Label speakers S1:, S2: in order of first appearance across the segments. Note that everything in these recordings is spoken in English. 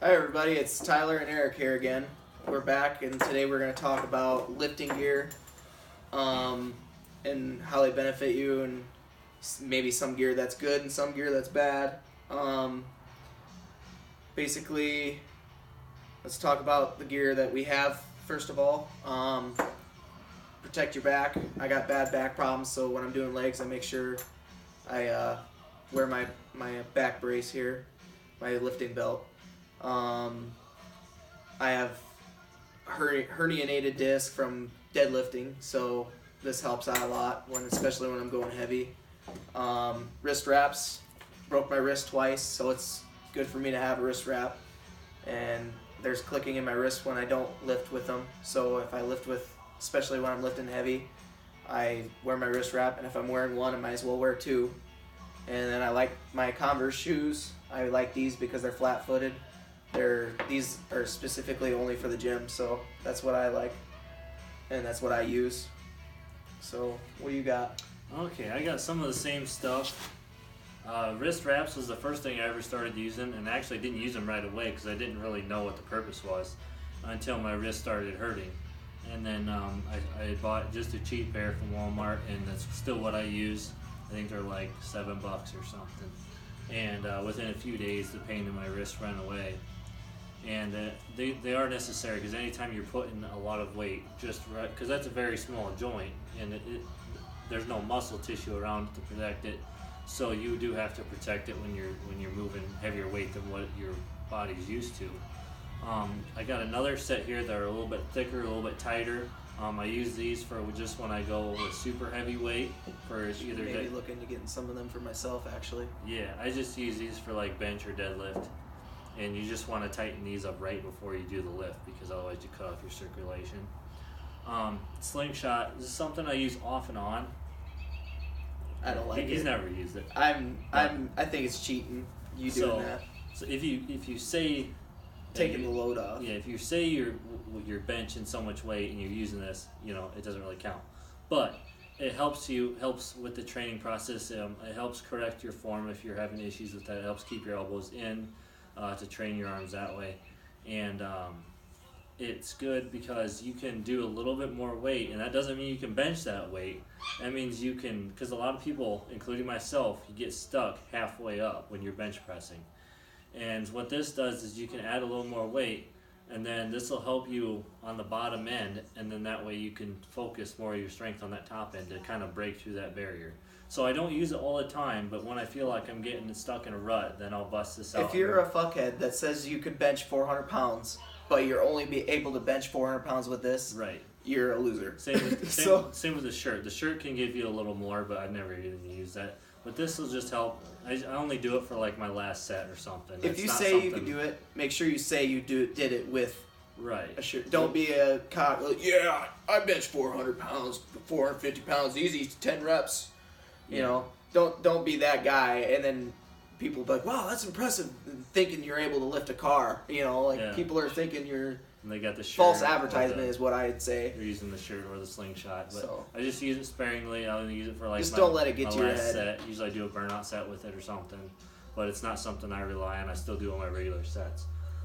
S1: Hi everybody, it's Tyler and Eric here again. We're back and today we're going to talk about lifting gear and how they benefit you and maybe some gear that's good and some gear that's bad. Basically, let's talk about the gear that we have first of all. Protect your back. I got bad back problems, so when I'm doing legs I make sure I wear my back brace here, my lifting belt. I have herniated disc from deadlifting, so this helps out a lot, especially when I'm going heavy. Wrist wraps, broke my wrist twice, so it's good for me to have a wrist wrap. And there's clicking in my wrist when I don't lift with them, so if I lift with, especially when I'm lifting heavy, I wear my wrist wrap, and if I'm wearing one, I might as well wear two. And then I like my Converse shoes. I like these because they're flat-footed. These are specifically only for the gym, so that's what I like, and that's what I use. So, what do you got?
S2: Okay, I got some of the same stuff. Wrist wraps was the first thing I ever started using, and I actually didn't use them right away because I didn't really know what the purpose was until my wrist started hurting. And then I bought just a cheap pair from Walmart, and that's still what I use. I think they're like $7 or something. And within a few days, the pain in my wrist ran away. And they are necessary because anytime you're putting a lot of weight, just right, because that's a very small joint, and there's no muscle tissue around it to protect it, so you do have to protect it when you're moving heavier weight than what your body's used to. I got another set here that are a little bit thicker, a little bit tighter. I use these for just when I go with super heavy weight for either
S1: maybe look into getting some of them for myself actually.
S2: Yeah, I just use these for like bench or deadlift. And you just want to tighten these up right before you do the lift because otherwise you cut off your circulation. Slingshot, this is something I use off and on.
S1: I don't like it.
S2: He's never used it.
S1: I think it's cheating. You doing that?
S2: So if you say
S1: taking the load off.
S2: Yeah, if you say you're benching so much weight and you're using this, it doesn't really count. But it helps with the training process. It helps correct your form if you're having issues with that. It helps keep your elbows in. To train your arms that way, and it's good because you can do a little bit more weight, and that doesn't mean you can bench that weight. That means you can, because a lot of people, including myself, you get stuck halfway up when you're bench pressing. And what this does is you can add a little more weight, and then this will help you on the bottom end, and then that way you can focus more of your strength on that top end to kind of break through that barrier. So I don't use it all the time, but when I feel like I'm getting stuck in a rut, then I'll bust this out.
S1: If you're a fuckhead that says you could bench 400 pounds, but you're only be able to bench 400 pounds with this,
S2: right,
S1: you're a loser.
S2: Same with the shirt. The shirt can give you a little more, but I've never even used that. But this will just help. I only do it for like my last set or something.
S1: If you say you can do it, make sure you say you did it with
S2: right
S1: a shirt. Don't be a cock. Yeah, I bench 400 pounds, 450 pounds easy, 10 reps. Don't be that guy, and then people will be like, wow, that's impressive, thinking you're able to lift a car. People are thinking you're...
S2: And they got the shirt.
S1: False advertisement is what I'd say.
S2: They're using the shirt or the slingshot. But I just use it sparingly. I only use it for like
S1: just don't let it get to your head.
S2: Set. Usually I do a burnout set with it or something, but it's not something I rely on. I still do on my regular sets.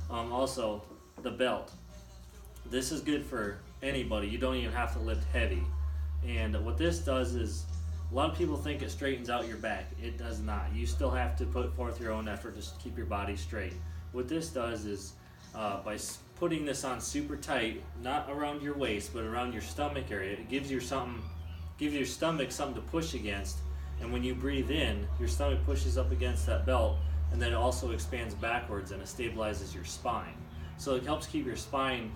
S2: Also, the belt. This is good for anybody. You don't even have to lift heavy. And what this does is, a lot of people think it straightens out your back. It does not. You still have to put forth your own effort to keep your body straight. What this does is, by putting this on super tight, not around your waist, but around your stomach area, it gives your stomach something to push against. And when you breathe in, your stomach pushes up against that belt, and then it also expands backwards and it stabilizes your spine. So it helps keep your spine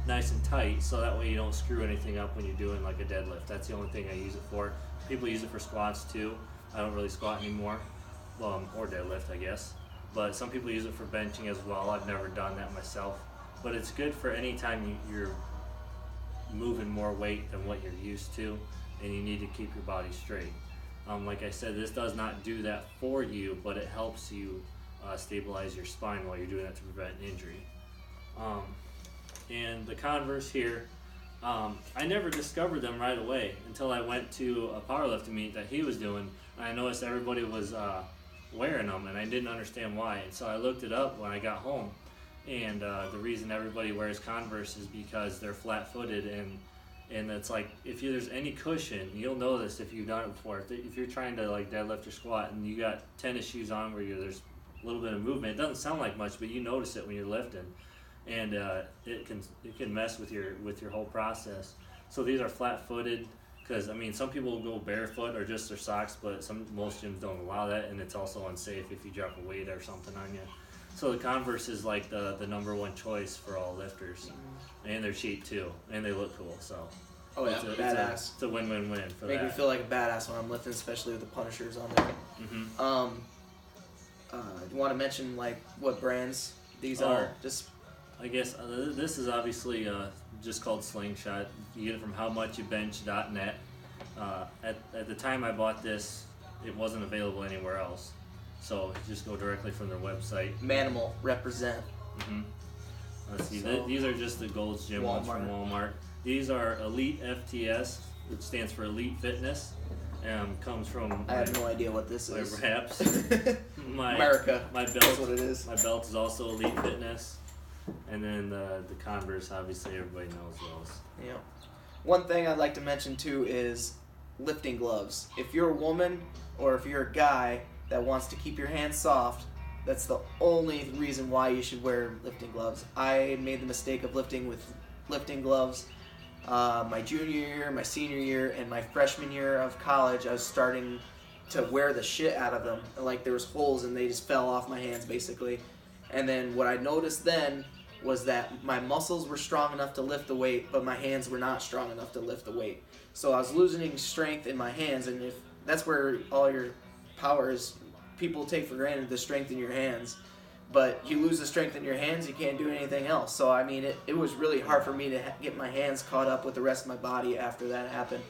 S2: nice and tight, so that way you don't screw anything up when you're doing like a deadlift. That's the only thing I use it for. People use it for squats too. I don't really squat anymore, or deadlift, I guess. But some people use it for benching as well. I've never done that myself. But it's good for any time you're moving more weight than what you're used to, and you need to keep your body straight. Like I said, this does not do that for you, but it helps you stabilize your spine while you're doing that to prevent injury. And the Converse here, I never discovered them right away until I went to a powerlifting meet that he was doing. And I noticed everybody was wearing them, and I didn't understand why. And so I looked it up when I got home, And the reason everybody wears Converse is because they're flat-footed, and it's like there's any cushion, you'll notice if you've done it before. If you're trying to like deadlift or squat and you got tennis shoes on where there's a little bit of movement, it doesn't sound like much, but you notice it when you're lifting, and it can mess with your whole process. So these are flat-footed. Because I mean, some people will go barefoot or just their socks, but most gyms don't allow that, and it's also unsafe if you drop a weight or something on you. So the Converse is like the number one choice for all lifters, and they're cheap too, and they look cool. So
S1: Oh yeah, badass.
S2: It's a win-win-win for
S1: Make
S2: that.
S1: me feel like a badass when I'm lifting, especially with the Punishers on there.
S2: Mm-hmm.
S1: You want to mention like what brands these are? Just
S2: I guess this is obviously just called Slingshot. You get it from howmuchyoubench.net. At the time I bought this, it wasn't available anywhere else. So just go directly from their website.
S1: Manimal represent.
S2: Mm-hmm. Let's see.
S1: So,
S2: These are just the Gold's Gym ones from Walmart. These are Elite FTS, which stands for Elite Fitness. Comes from
S1: I have no idea what this is.
S2: My wraps.
S1: America.
S2: My belt.
S1: That's what it is.
S2: My belt is also Elite Fitness. And then the Converse, obviously everybody knows those.
S1: Yeah. One thing I'd like to mention too is lifting gloves. If you're a woman or if you're a guy that wants to keep your hands soft, that's the only reason why you should wear lifting gloves. I made the mistake of lifting with lifting gloves my junior year, my senior year, and my freshman year of college. I was starting to wear the shit out of them. Like there was holes and they just fell off my hands basically. And then what I noticed then was that my muscles were strong enough to lift the weight, but my hands were not strong enough to lift the weight. So I was losing strength in my hands, and if that's where all your power is, people take for granted the strength in your hands. But you lose the strength in your hands, you can't do anything else. So, I mean, it was really hard for me to get my hands caught up with the rest of my body after that happened.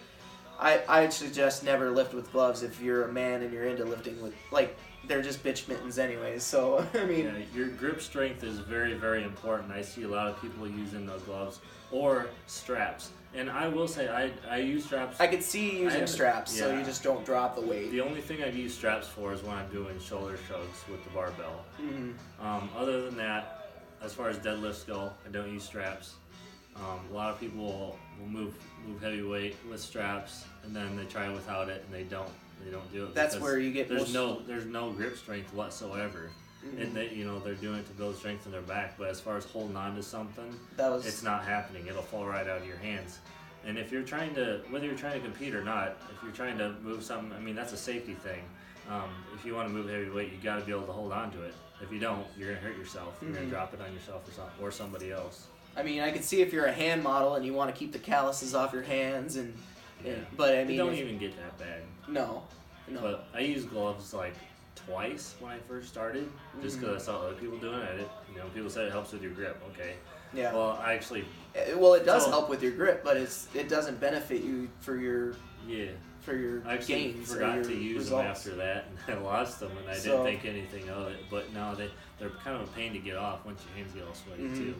S1: I'd suggest never lift with gloves if you're a man and you're into lifting with, like, they're just bitch mittens anyways. So, I mean...
S2: Yeah, your grip strength is very, very important. I see a lot of people using the gloves or straps. And I will say, I use straps.
S1: I could see you using straps, so
S2: yeah.
S1: you just don't drop the weight.
S2: The only thing I use straps for is when I'm doing shoulder shrugs with the barbell.
S1: Mm-hmm.
S2: Other than that, as far as deadlifts go, I don't use straps. A lot of people will move heavy weight with straps, and then they try without it, and they don't do it.
S1: That's where you get
S2: there's no grip strength whatsoever.
S1: Mm-hmm.
S2: And they're doing it to build strength in their back, but as far as holding on to something, it's not happening. It'll fall right out of your hands. And if you're whether you're trying to compete or not, if you're trying to move something, I mean, that's a safety thing. If you want to move heavy weight, you got to be able to hold on to it. If you don't, you're gonna hurt yourself. You're gonna drop it on yourself or somebody else.
S1: I mean, I could see if you're a hand model and you want to keep the calluses off your hands, but I mean,
S2: you don't even get that bad.
S1: No.
S2: But I use gloves like twice when I first started, just because I saw other people doing it. People said it helps with your grip. Okay.
S1: Yeah.
S2: Well, I actually.
S1: Well, it does help with your grip, but it doesn't benefit you for your.
S2: Yeah.
S1: For your
S2: I actually
S1: gains.
S2: forgot to use them after that, and I lost them, and I didn't think anything of it. But now they're kind of a pain to get off once your hands get all sweaty too.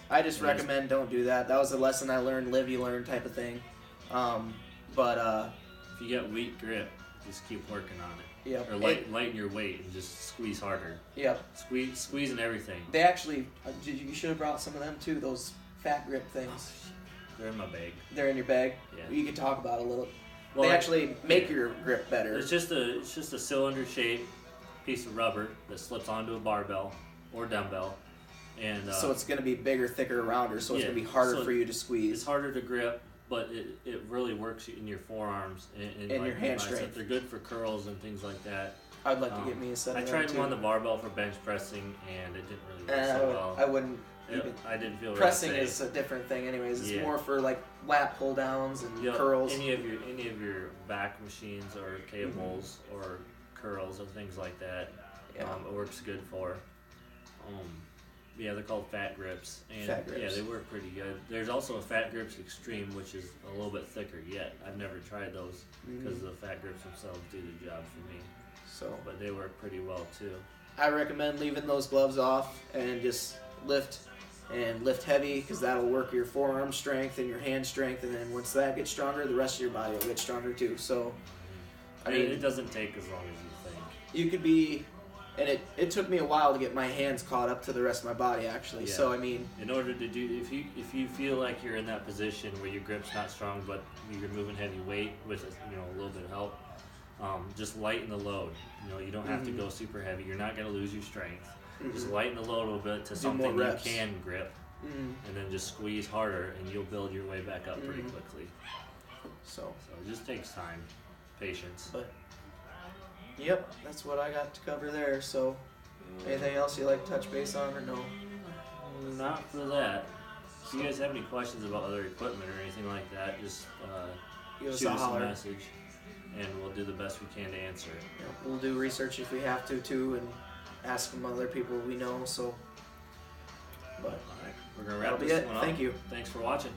S1: I just recommend don't do that. That was a lesson I learned, live you learn type of thing.
S2: If you got weak grip, just keep working on it.
S1: Yep.
S2: Or lighten your weight and just squeeze harder.
S1: Yep.
S2: Squeezing everything.
S1: They actually, you should have brought some of them too. Those fat grip things.
S2: They're in my bag.
S1: They're in your bag.
S2: Yeah.
S1: You can talk about it a little.
S2: Well,
S1: they actually make your grip better.
S2: It's just a cylinder-shaped piece of rubber that slips onto a barbell or dumbbell, and
S1: so it's going to be bigger, thicker, rounder. So it's going to be harder for you to squeeze.
S2: It's harder to grip, but it really works in your forearms and
S1: your hand strength.
S2: They're good for curls and things like that.
S1: I'd like to get me a set of
S2: I
S1: them
S2: tried
S1: too.
S2: them on the barbell for bench pressing, and it didn't really work so well.
S1: I wouldn't.
S2: I didn't feel
S1: pressing
S2: really
S1: is a different thing, anyways. It's
S2: Yeah.
S1: more for like lat pull downs and curls.
S2: Any of your back machines or cables or curls or things like that, it works good for. They're called fat grips, and
S1: fat grips.
S2: Yeah, they work pretty good. There's also a Fat Grips Extreme, which is a little bit thicker yet. I've never tried those because the Fat Grips themselves do the job for me. But they work pretty well too.
S1: I recommend leaving those gloves off and just lift heavy, because that'll work your forearm strength and your hand strength, and then once that gets stronger, the rest of your body will get stronger too. So, I mean,
S2: it doesn't take as long as you think.
S1: You could be And it took me a while to get my hands caught up to the rest of my body, actually.
S2: Yeah.
S1: So I mean,
S2: In order to do, if you feel like you're in that position where your grip's not strong, but you're moving heavy weight with a little bit of help, just lighten the load. You don't have to go super heavy. You're not gonna lose your strength. Just lighten the load a little bit to something you can grip, and then just squeeze harder, and you'll build your way back up pretty quickly.
S1: So
S2: it just takes time, patience.
S1: But yep, that's what I got to cover there. So anything else you like to touch base on, or no?
S2: Not for that. If you guys have any questions about other equipment or anything like that, just
S1: Give us
S2: shoot
S1: a
S2: us a
S1: holler.
S2: message, and we'll do the best we can to answer it.
S1: We'll do research if we have to too, and ask from other people we know. So, but
S2: All right, we're gonna
S1: that'll
S2: wrap
S1: be
S2: this
S1: it.
S2: one up.
S1: Thank you.
S2: Thanks for watching.